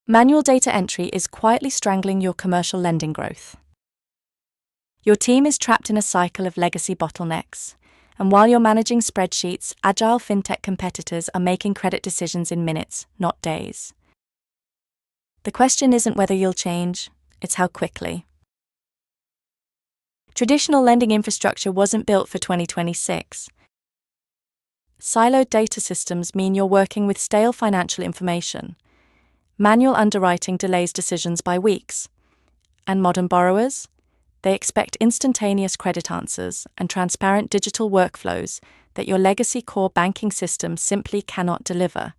Manual data entry is quietly strangling your commercial lending growth. Your team is trapped in a cycle of legacy bottlenecks, and while you're managing spreadsheets, agile fintech competitors are making credit decisions in minutes, not days. The question isn't whether you'll change, it's how quickly. Traditional lending infrastructure wasn't built for 2026. Siloed data systems mean you're working with stale financial information. Manual underwriting delays decisions by weeks. And modern borrowers? They expect instantaneous credit answers and transparent digital workflows that your legacy core banking system simply cannot deliver.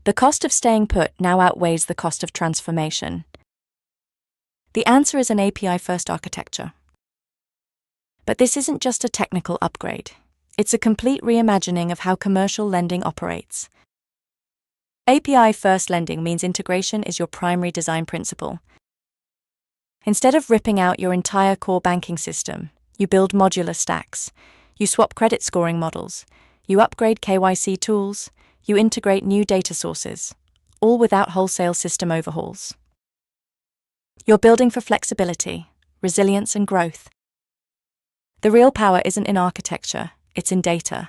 The cost of staying put now outweighs the cost of transformation. The answer is an API-first architecture. But this isn't just a technical upgrade. It's a complete reimagining of how commercial lending operates. API-first lending means integration is your primary design principle. Instead of ripping out your entire core banking system, you build modular stacks. You swap credit scoring models. You upgrade KYC tools. You integrate new data sources, all without wholesale system overhauls. You're building for flexibility, resilience, and growth. The real power isn't in architecture, it's in data.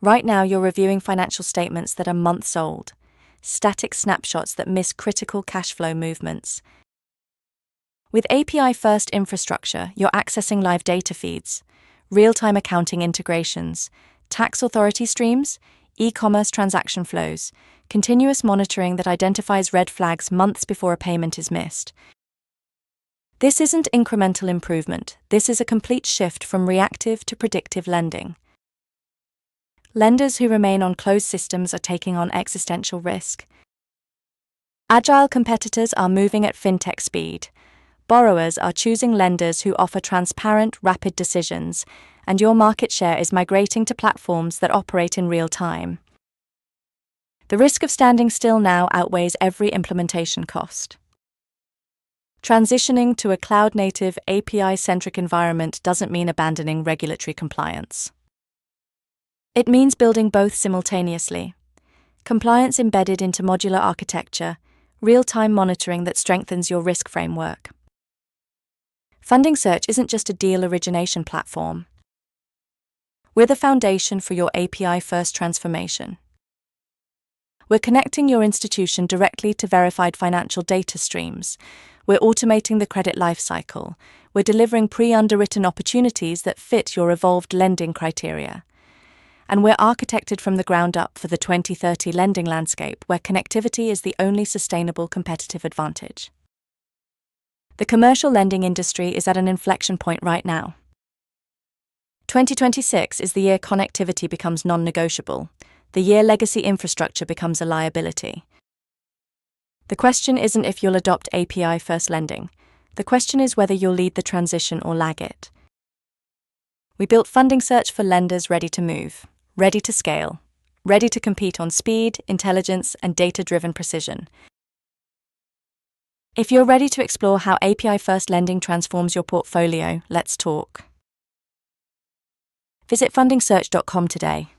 Right now, you're reviewing financial statements that are months old, static snapshots that miss critical cash flow movements. With API-first infrastructure, you're accessing live data feeds, real-time accounting integrations, tax authority streams, e-commerce transaction flows, continuous monitoring that identifies red flags months before a payment is missed. This isn't incremental improvement, this is a complete shift from reactive to predictive lending. Lenders who remain on closed systems are taking on existential risk. Agile competitors are moving at fintech speed. Borrowers are choosing lenders who offer transparent, rapid decisions, and your market share is migrating to platforms that operate in real time. The risk of standing still now outweighs every implementation cost. Transitioning to a cloud-native, API-centric environment doesn't mean abandoning regulatory compliance. It means building both simultaneously. Compliance embedded into modular architecture, real-time monitoring that strengthens your risk framework. FundingSearch isn't just a deal origination platform. We're the foundation for your API-first transformation. We're connecting your institution directly to verified financial data streams. We're automating the credit lifecycle. We're delivering pre-underwritten opportunities that fit your evolved lending criteria. And we're architected from the ground up for the 2030 lending landscape where connectivity is the only sustainable competitive advantage. The commercial lending industry is at an inflection point right now. 2026 is the year connectivity becomes non-negotiable, the year legacy infrastructure becomes a liability. The question isn't if you'll adopt API-first lending. The question is whether you'll lead the transition or lag it. We built FundingSearch for lenders ready to move, ready to scale, ready to compete on speed, intelligence, and data-driven precision. If you're ready to explore how API-first lending transforms your portfolio, let's talk. Visit fundingsearch.com today.